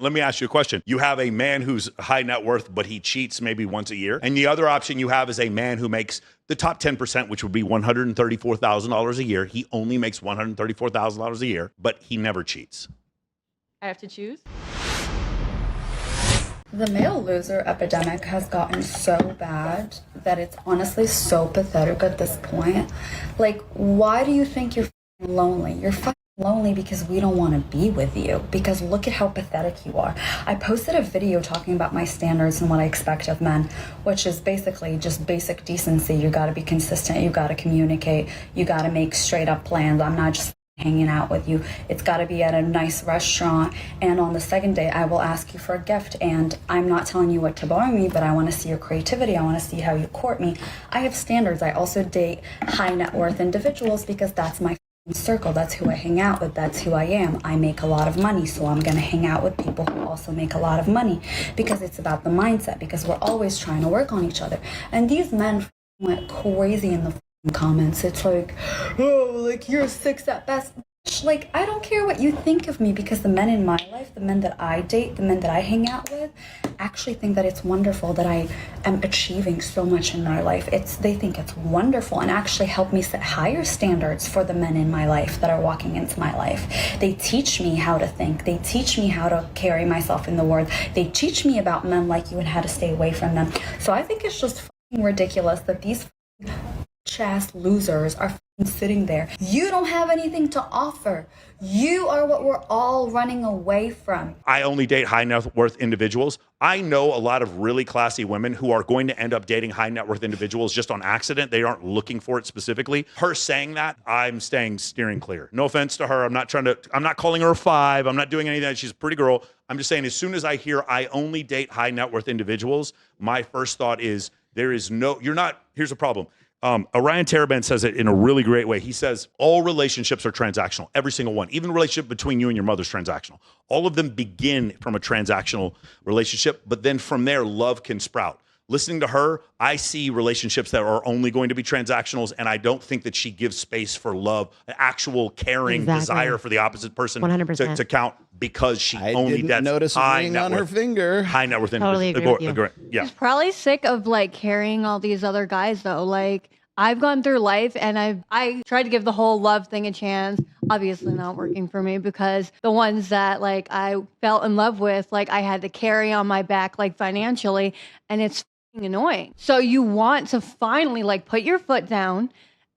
Let me ask you a question. You have a man who's high net worth, but he cheats maybe once a year. And the other option you have is a man who makes the top 10%, which would be $134,000 a year. He only makes $134,000 a year, but he never cheats. I have to choose? The male loser epidemic has gotten so bad that it's honestly so pathetic at this point. Like, why do you think you're lonely? You're lonely because we don't want to be with you, because look at how pathetic you are. I posted a video talking about my standards and what I expect of men, which is basically just basic decency. You got to be consistent, you got to communicate, you got to make straight up plans. I'm not just hanging out with you. It's got to be at a nice restaurant, and on the second day I will ask you for a gift, and I'm not telling you what to buy me, but I want to see your creativity. I want to see how you court me. I have standards. I also date high net worth individuals because that's my circle. That's who I hang out with. That's who I am. I make a lot of money, so I'm going to hang out with people who also make a lot of money, because it's about the mindset, because we're always trying to work on each other. And these men went crazy in the comments. It's like, oh, like you're 6 at best. Like, I don't care what you think of me, because the men in my life, the men that I date, the men that I hang out with, actually think that it's wonderful that I am achieving so much in my life. They think it's wonderful, and actually help me set higher standards for the men in my life that are walking into my life. They teach me how to think. They teach me how to carry myself in the world. They teach me about men like you and how to stay away from them. So I think it's just ridiculous that these ass losers are sitting there. You don't have anything to offer. You are what we're all running away from. I only date high net worth individuals. I know a lot of really classy women who are going to end up dating high net worth individuals just on accident. They aren't looking for it specifically. Her saying that, I'm steering clear. No offense to her. I'm not calling her a 5. I'm not doing anything. She's a pretty girl. I'm just saying, as soon as I hear I only date high net worth individuals, my first thought is here's a problem. Orion Taraban says it in a really great way. He says all relationships are transactional, every single one. Even the relationship between you and your mother is transactional. All of them begin from a transactional relationship, but then from there, love can sprout. Listening to her, I see relationships that are only going to be transactionals, and I don't think that she gives space for love, actual caring desire for the opposite person 100%. to count, because she only didn't notice a ring on her finger. High net worth Totally agree with you. Yeah. She's probably sick of like carrying all these other guys though. Like, I've gone through life and I tried to give the whole love thing a chance. Obviously not working for me, because the ones that like I fell in love with, like I had to carry on my back like financially, and it's annoying. So you want to finally like put your foot down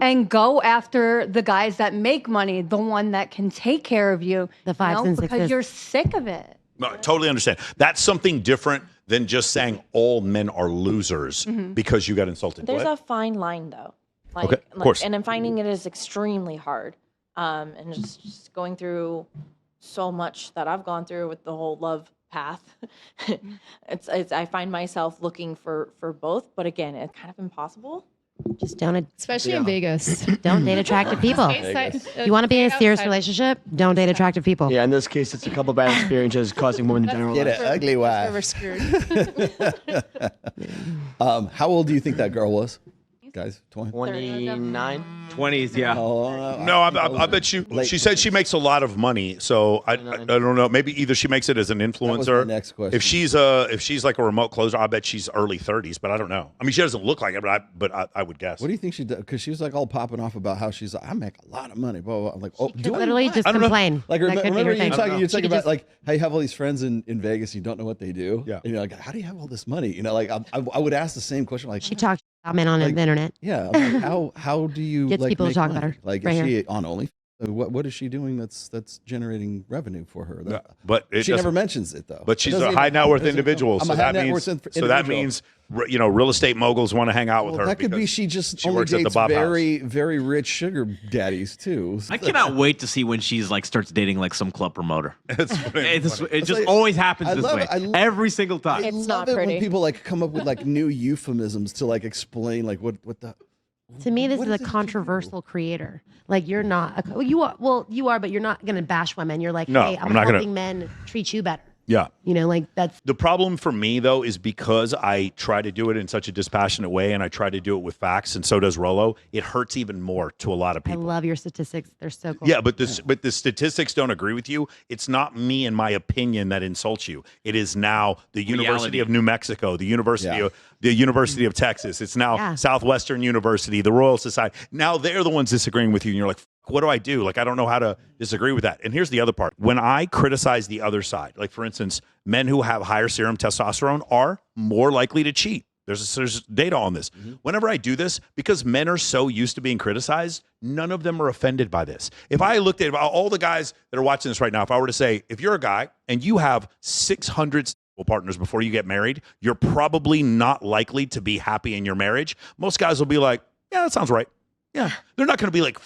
and go after the guys that make money, the one that can take care of you. The 5s and 6s. Because you're sick of it. No, I totally understand. That's something different than just saying all men are losers because you got insulted. There's What? a fine line, though. Okay, of course. And I'm finding it is extremely hard. And just going through so much that I've gone through with the whole love path. I find myself looking for both, but again, it's kind of impossible. Just don't, Especially in Vegas. don't date attractive people. You want to be in a serious relationship? Don't date attractive people. Yeah, in this case, it's a couple bad experiences causing women to generalize. Get an ugly wife. We're screwed. How old do you think that girl was? Guys, 20? 29? 20s, yeah. No, I bet you. She said she makes a lot of money, so I don't know. Maybe either she makes it as an influencer. That was my next question. If she's like a remote closer, I bet she's early 30s, but I don't know. I mean, she doesn't look like it, but I would guess. What do you think she did? Because she was like all popping off about how she's like, I make a lot of money. Blah, blah, blah. I'm like, oh, do I? Literally just I don't know. complain. Like, That could be remember her you thing. talking about like how you have all these friends in Vegas, and you don't know what they do. Yeah. And you're like, how do you have all this money? You know, like I would ask the same question. Like, She talks about men on the internet. yeah, I'm like, how do you Gets like people to make talk money? about her. Like, Right is here. she on OnlyFans? What is she doing that's generating revenue for her? Yeah, but it she doesn't- never mentions it though. But she's It doesn't a high net worth doesn't- individual, I'm so a high that net worth means real estate moguls want to hang out with her. That could be because she just she only works at the dates Bob House. very, very rich sugar daddies too. I cannot wait to see when she's like starts dating like some club promoter. It's funny. It just like- always happens I this love way. it. I love- Every single time. I It's love not it pretty. when people like come up with like new euphemisms to like explain like what the. To me, this what is a it you do? controversial creator. Like, you're not, you are, but you're not going to bash women. You're like, No, hey, I'm I'm not gonna- helping men treat you better. Yeah. You know, like that's The problem for me, though, is because I try to do it in such a dispassionate way and I try to do it with facts, and so does Rolo, it hurts even more to a lot of I people. love your statistics. They're so cool. Yeah, but the statistics don't agree with you. It's not me and my opinion that insults you. It is now the University of New Mexico, the University of Texas. It's now Southwestern University, the Royal Society. Now they're the ones disagreeing with you, and you're like, what do I do? Like, I don't know how to disagree with that. And here's the other part. When I criticize the other side, like for instance, men who have higher serum testosterone are more likely to cheat. There's data on this. Whenever I do this, because men are so used to being criticized, none of them are offended by this. If I looked at all the guys that are watching this right now, if I were to say, if you're a guy and you have 600 partners before you get married, you're probably not likely to be happy in your marriage. Most guys will be like, yeah, that sounds right. Yeah. They're not going to be like,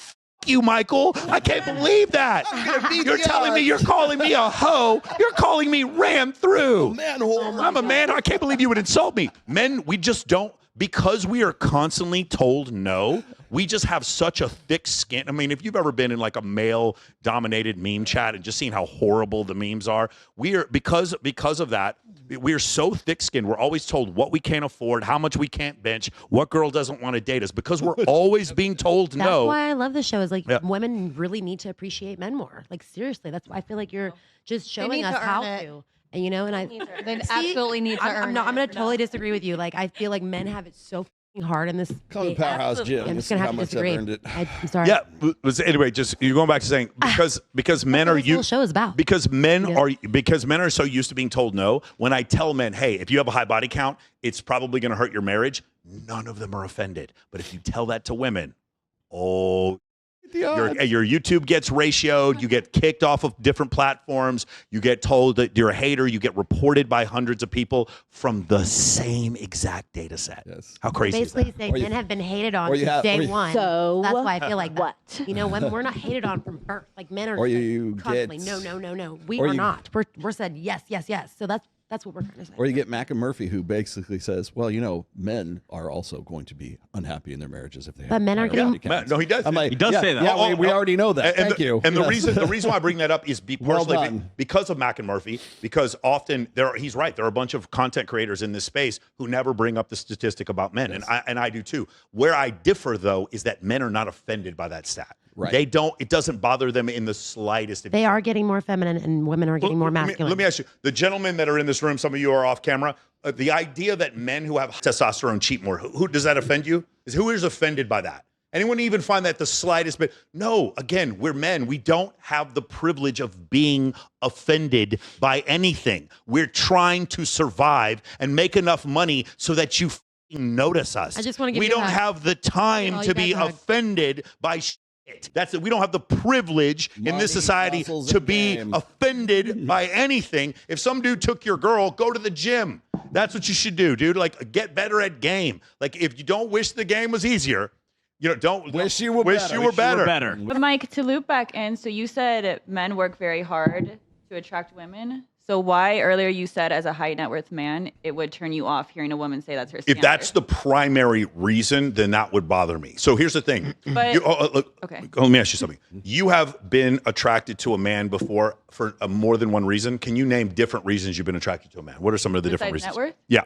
you, Michael. I can't believe that. You're telling me you're calling me a hoe. You're calling me ran through. I'm a man. I can't believe you would insult me. Men, we just don't, because we are constantly told no, we just have such a thick skin. I mean, if you've ever been in like a male-dominated meme chat and just seen how horrible the memes are, we are, because of that, we are so thick-skinned. We're always told what we can't afford, how much we can't bench, what girl doesn't want to date us, because we're always being told no. That's why I love this show. Is like women really need to appreciate men more. Like seriously, that's why I feel like you're just showing us how to. And you know, and they absolutely need to earn. I'm going to totally disagree with you. Like I feel like men have it so hard in this. Call the Powerhouse Gym. I'm just going to have to disagree. I'm sorry. Yeah. Anyway, just you're going back to saying because men are you. Show is about because men are so used to being told no. When I tell men, hey, if you have a high body count, it's probably going to hurt your marriage. None of them are offended. But if you tell that to women, your YouTube gets ratioed. You get kicked off of different platforms. You get told that you're a hater. You get reported by hundreds of people from the same exact data set. Yes. How crazy basically is that? saying men have been hated on since day one. So that's why I feel like what? You know, we're not hated on from birth. Like men are constantly no. We are not. We're said yes. So that's what we're trying to say. Or you get McAmurphy, who basically says, well, you know, men are also going to be unhappy in their marriages if they have. But men are getting. No, he does. I'm like, he does say that. Yeah, we already know that. And Thank you. And the reason why I bring that up is Well done. because of McAmurphy, because often he's right. There are a bunch of content creators in this space who never bring up the statistic about men, and I do too. Where I differ though is that men are not offended by that stat. Right. They don't. It doesn't bother them in the slightest. They are getting more feminine, and women are getting more masculine. Let me ask you: the gentlemen that are in this room, some of you are off camera. The idea that men who have testosterone cheat more, who does that offend you? Who is offended by that? Anyone even find that the slightest bit? No. Again, we're men. We don't have the privilege of being offended by anything. We're trying to survive and make enough money so that you notice us. I just want to give we you a don't hug. have the time to be offended by shit. That's it. We don't have the privilege in this society to be offended by anything. If some dude took your girl, go to the gym. That's what you should do, dude. Like, get better at game. Like, if you don't wish the game was easier, you know, don't wish you were better. But Mike, to loop back in, so you said men work very hard to attract women. So why earlier you said as a high net worth man, it would turn you off hearing a woman say that's her standard? If that's the primary reason, then that would bother me. So here's the thing. But, okay. Let me ask you something. You have been attracted to a man before for more than one reason. Can you name different reasons you've been attracted to a man? What are some of the different reasons? Net worth? Yeah.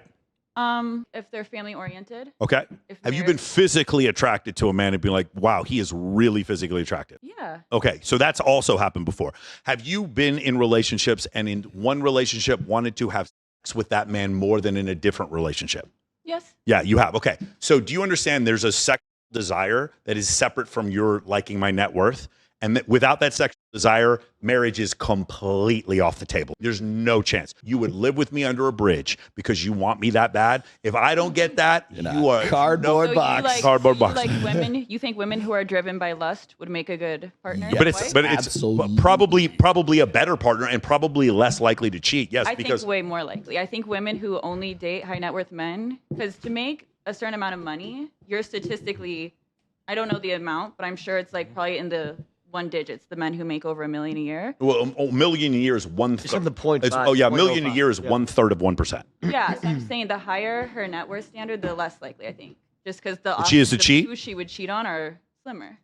If they're family oriented. Okay. Have you been physically attracted to a man and been like, wow, he is really physically attractive? Yeah. Okay. So that's also happened before. Have you been in relationships and in one relationship wanted to have sex with that man more than in a different relationship? Yes. Yeah, you have. Okay. So do you understand there's a sexual desire that is separate from your liking my net worth? And without that sexual desire, marriage is completely off the table. There's no chance. You would live with me under a bridge because you want me that bad. If I don't get that, you are cardboard box. Cardboard box. Like women, you think women who are driven by lust would make a good partner? Yes. But it's probably a better partner and probably less likely to cheat. Yes, I think way more likely. I think women who only date high net worth men, because to make a certain amount of money, you're statistically, I don't know the amount, but I'm sure it's like probably in the one digits, the men who make over $1 million a year. Well, a million a year is 1/3. It's on the point. A million a year is 1/3 of 1%. Yeah, so I'm saying the higher her net worth standard, the less likely I think. Just because the She is to odds of cheat? who she would cheat on are slimmer.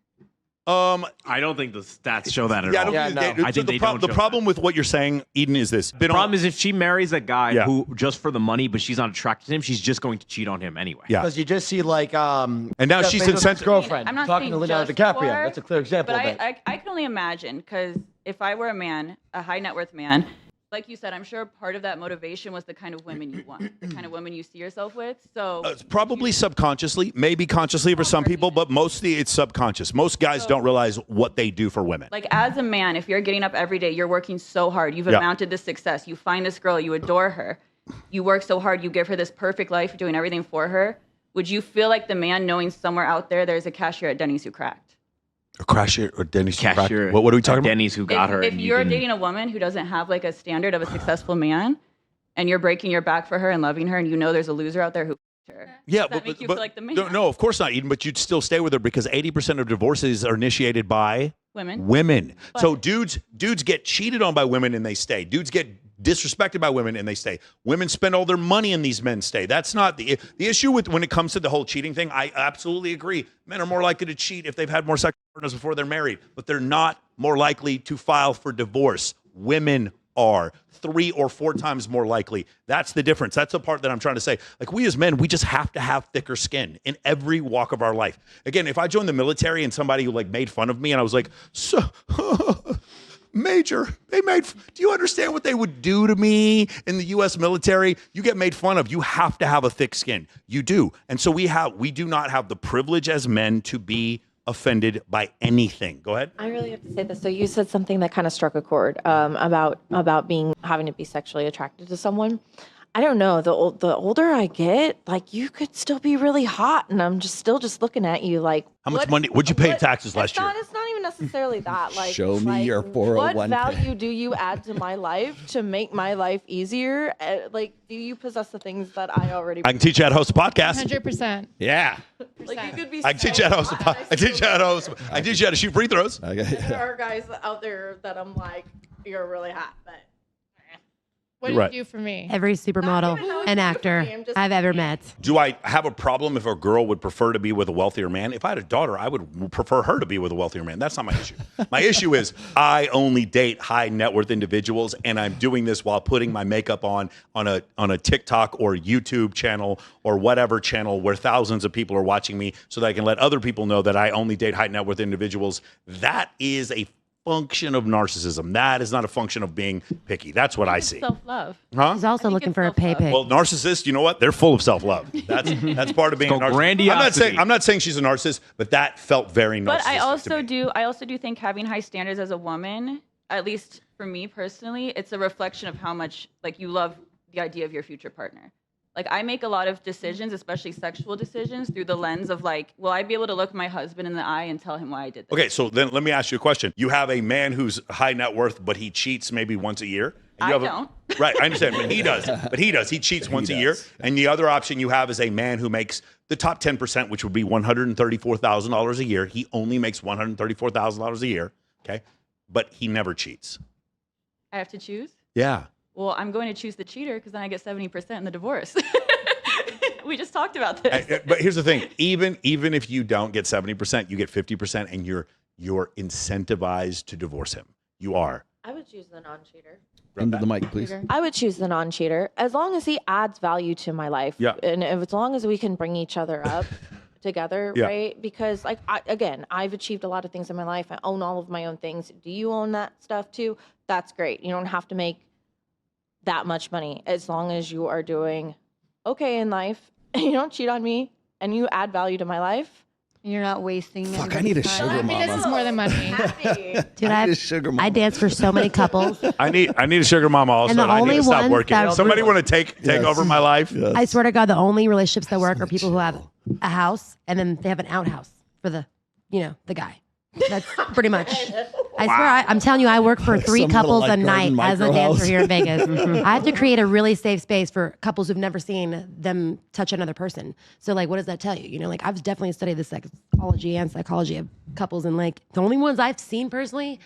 I don't think the stats show that at all. I think the problem with what you're saying, Eden, is this. The problem is if she marries a guy who just for the money, but she's not attracted to him, she's just going to cheat on him anyway. Yeah, because you just see like and now she's insensitive. Girlfriend I'm not talking to saying Leonardo just DiCaprio. for, That's a clear example. But of it. I can only imagine, because if I were a man, a high net worth man, like you said, I'm sure part of that motivation was the kind of women you want, the kind of women you see yourself with. So it's probably subconsciously, maybe consciously for some people, but mostly it's subconscious. Most guys don't realize what they do for women. Like as a man, if you're getting up every day, you're working so hard, you've amounted this success, you find this girl, you adore her, you work so hard, you give her this perfect life, you're doing everything for her. Would you feel like the man knowing somewhere out there there's a cashier at Denny's who cracked? A cashier or Denny's cashier. What are we talking about? Denny's who got her. If you're dating a woman who doesn't have like a standard of a successful man, and you're breaking your back for her and loving her, and you know there's a loser out there who her, yeah, does that make you feel like the man? No, of course not, Eden. But you'd still stay with her because 80% of divorces are initiated by women. So dudes get cheated on by women and they stay. Dudes get disrespected by women and they stay. Women spend all their money and these men stay. That's not the issue with when it comes to the whole cheating thing. I absolutely agree. Men are more likely to cheat if they've had more sexual partners before they're married, but they're not more likely to file for divorce. Women are 3 or 4 times more likely. That's the difference. That's the part that I'm trying to say. Like, we as men, we just have to have thicker skin in every walk of our life. Again, if I joined the military and somebody who like made fun of me and I was like, so Major, do you understand what they would do to me in the U.S. military? You get made fun of. You have to have a thick skin. You do. And so we do not have the privilege as men to be offended by anything. Go ahead. I really have to say this. So you said something that kind of struck a chord about having to be sexually attracted to someone. I don't know. The older I get, like, you could still be really hot, and I'm just looking at you like. How much money would you pay in taxes last year? It's not even necessarily that. Like, show me your 401k. What value do you add to my life to make my life easier? Like, do you possess the things that I already? I can teach you how to host a podcast. 100%. Yeah. Like, you could be. I can teach you how to host a podcast. I teach you how to host. I teach you how to shoot free throws. There are guys out there that I'm like, you're really hot, but. What do you do for me? Every supermodel and actor I've ever met. Do I have a problem if a girl would prefer to be with a wealthier man? If I had a daughter, I would prefer her to be with a wealthier man. That's not my issue. My issue is I only date high net worth individuals, and I'm doing this while putting my makeup on a TikTok or YouTube channel or whatever channel where thousands of people are watching me so that I can let other people know that I only date high net worth individuals. That is a function of narcissism. That is not a function of being picky. That's what I see. Self-love. Huh? He's also looking for a pay pick. Well, narcissists, you know what? They're full of self-love. That's part of being a narcissist. I'm not saying she's a narcissist, but that felt very narcissistic. But I also do think having high standards as a woman, at least for me personally, it's a reflection of how much like you love the idea of your future partner. Like, I make a lot of decisions, especially sexual decisions, through the lens of like, will I be able to look my husband in the eye and tell him why I did this? Okay, so then let me ask you a question. You have a man who's high net worth, but he cheats maybe once a year. I don't. Right, I understand, but he does. He cheats once a year. And the other option you have is a man who makes the top 10%, which would be $134,000 a year. He only makes $134,000 a year, okay? But he never cheats. I have to choose? Yeah. Well, I'm going to choose the cheater because then I get 70% in the divorce. We just talked about this. But here's the thing: even if you don't get 70%, you get 50%, and you're incentivized to divorce him. You are. I would choose the non-cheater. Into the mic, please. I would choose the non-cheater as long as he adds value to my life. Yeah. And as long as we can bring each other up together, Yeah. right? Because like I've achieved a lot of things in my life. I own all of my own things. Do you own that stuff too? That's great. You don't have to make that much money as long as you are doing okay in life and you don't cheat on me and you add value to my life. You're not wasting. Fuck, I need a sugar mama. Happiness is more than money. Dude, I need a sugar mama. I dance for so many couples. I need a sugar mama also. And the And I need only to stop ones working. that Somebody really- want to take over my life? Yes. I swear to God, the only relationships that work are people who have a house and then they have an outhouse for the guy. That's pretty much. I swear, I'm telling you, I work for 3 Some little, couples like, a night garden as a micro dancer house. here in Vegas. I have to create a really safe space for couples who've never seen them touch another person. So, like, what does that tell you? You know, like, I've definitely studied the sexology and psychology of couples, and like, the only ones I've seen personally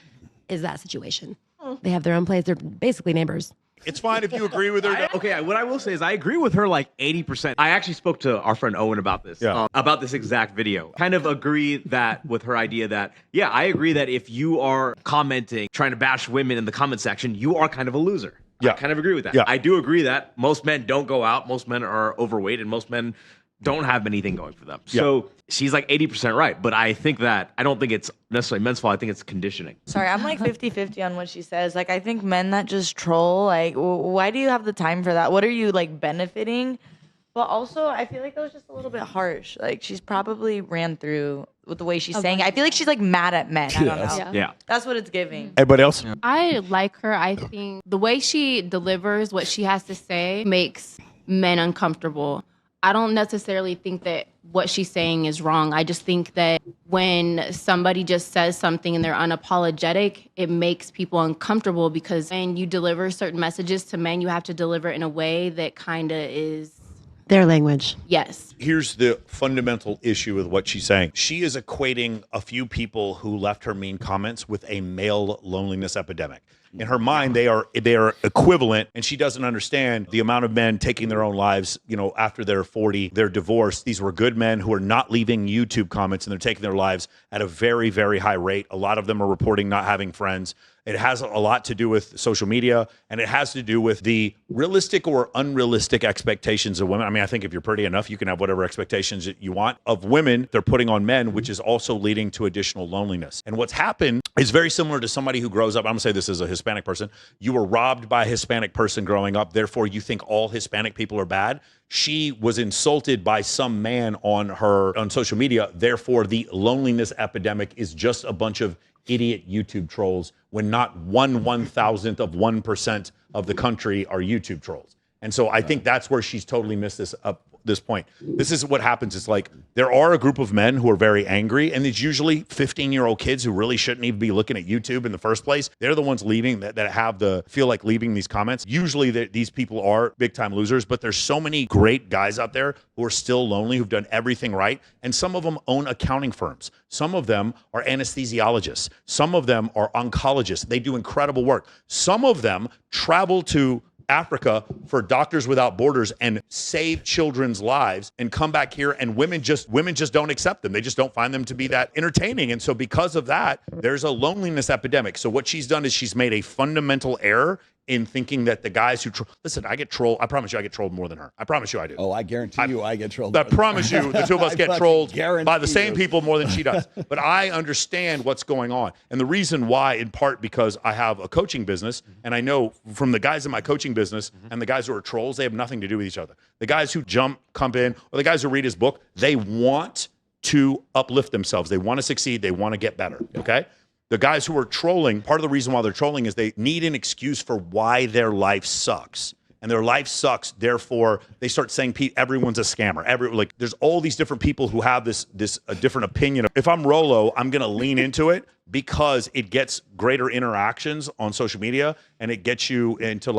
is that situation. They have their own place. They're basically neighbors. It's fine if you agree with her. Okay, what I will say is I agree with her like 80%. I actually spoke to our friend Owen about this, about this exact video. Kind of agree that with her idea that, yeah, I agree that if you are commenting, trying to bash women in the comment section, you are kind of a loser. Yeah. I kind of agree with that. Yeah. I do agree that most men don't go out, most men are overweight, and most men don't have anything going for them. So she's like 80% right. But I don't think it's necessarily men's fault. I think it's conditioning. Sorry, I'm like 50-50 on what she says. Like, I think men that just troll, like, why do you have the time for that? What are you, like, benefiting? But also, I feel like that was just a little bit harsh. Like, she's probably ran through with the way she's saying it. I feel like she's, like, mad at men. I don't know. Yeah. That's what it's giving. Anybody else? I like her. I think the way she delivers what she has to say makes men uncomfortable. I don't necessarily think that what she's saying is wrong. I just think that when somebody just says something and they're unapologetic, it makes people uncomfortable because when you deliver certain messages to men, you have to deliver it in a way that kind of is their language. Yes. Here's the fundamental issue with what she's saying. She is equating a few people who left her mean comments with a male loneliness epidemic. In her mind, they are equivalent, and she doesn't understand the amount of men taking their own lives, after they're 40, they're divorced. These were good men who are not leaving YouTube comments, and they're taking their lives at a very, very high rate. A lot of them are reporting not having friends. It has a lot to do with social media, and it has to do with the realistic or unrealistic expectations of women. I mean, I think if you're pretty enough, you can have whatever expectations that you want of women they're putting on men, which is also leading to additional loneliness. And what's happened is very similar to somebody who grows up. I'm going to say this as a Hispanic person. You were robbed by a Hispanic person growing up. Therefore, you think all Hispanic people are bad. She was insulted by some man on social media. Therefore, the loneliness epidemic is just a bunch of idiot YouTube trolls when not 1/1000th of 1% of the country are YouTube trolls. And so I think that's where she's totally missed this point. This is what happens. It's like there are a group of men who are very angry, and it's usually 15-year-old kids who really shouldn't even be looking at YouTube in the first place. They're the ones leaving that feel like leaving these comments. Usually these people are big time losers, but there's so many great guys out there who are still lonely, who've done everything right. And some of them own accounting firms. Some of them are anesthesiologists. Some of them are oncologists. They do incredible work. Some of them travel to Africa for Doctors Without Borders and save children's lives and come back here, and women just don't accept them. They just don't find them to be that entertaining. And so because of that, there's a loneliness epidemic. So what she's done is she's made a fundamental error in thinking that the guys who listen, I get trolled. I promise you, I get trolled more than her. I promise you, I do. Oh, I guarantee you, I get trolled. I promise you, the two of us get trolled by the same you. people more than she does. But I understand what's going on, and the reason why, in part, because I have a coaching business, and I know from the guys in my coaching business and the guys who are trolls, they have nothing to do with each other. The guys who come in, or the guys who read his book, they want to uplift themselves. They want to succeed. They want to get better. Okay. The guys who are trolling, part of the reason why they're trolling is they need an excuse for why their life sucks. And their life sucks, therefore they start saying everyone's a scammer. There's all these different people who have this different opinion. If I'm Rolo, I'm going to lean into it because it gets greater interactions on social media, and it gets you into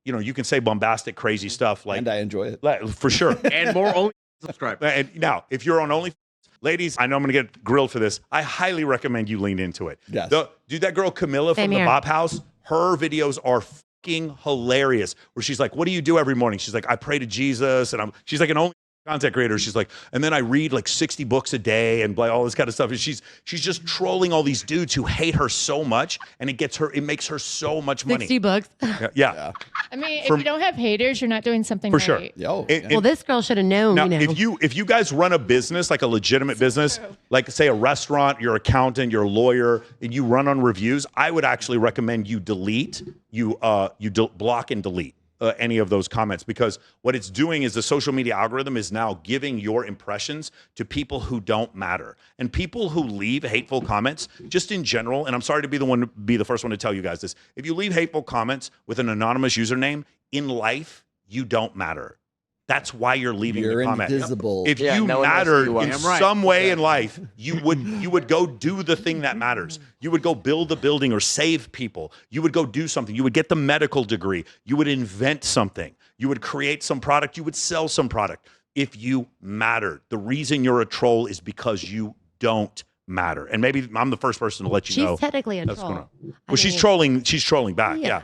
you can say bombastic, crazy stuff. And I enjoy it. For sure. And more only subscribe. And now, if you're on OnlyFans, ladies, I know I'm going to get grilled for this. I highly recommend you lean into it. Yes. Dude, that girl Camilla from the Bop House, her videos are fucking hilarious. Where she's like, "What do you do every morning?" She's like, "I pray to Jesus," and she's like an only content creator. She's like, and then I read like 60 books a day and all this kind of stuff. And she's just trolling all these dudes who hate her so much, and it makes her so much money. 60 books. Yeah. I mean, if you don't have haters, you're not doing something for right. sure. Well, this girl should have known. Now, if you guys run a business, like a legitimate business, like say a restaurant, you're an accountant, you're a lawyer, and you run on reviews, I would actually recommend you block and delete any of those comments, because what it's doing is the social media algorithm is now giving your impressions to people who don't matter, and people who leave hateful comments just in general. And I'm sorry to be the first one to tell you guys this. If you leave hateful comments with an anonymous username in life, you don't matter. That's why you're leaving the comment. Invisible. If you mattered in some way in life, you would go do the thing that matters. You would go build the building or save people. You would go do something. You would get the medical degree. You would invent something. You would create some product. You would sell some product. If you mattered, the reason you're a troll is because you don't matter. And maybe I'm the first person to let you know. She's technically a troll. Well, she's trolling back. Yeah.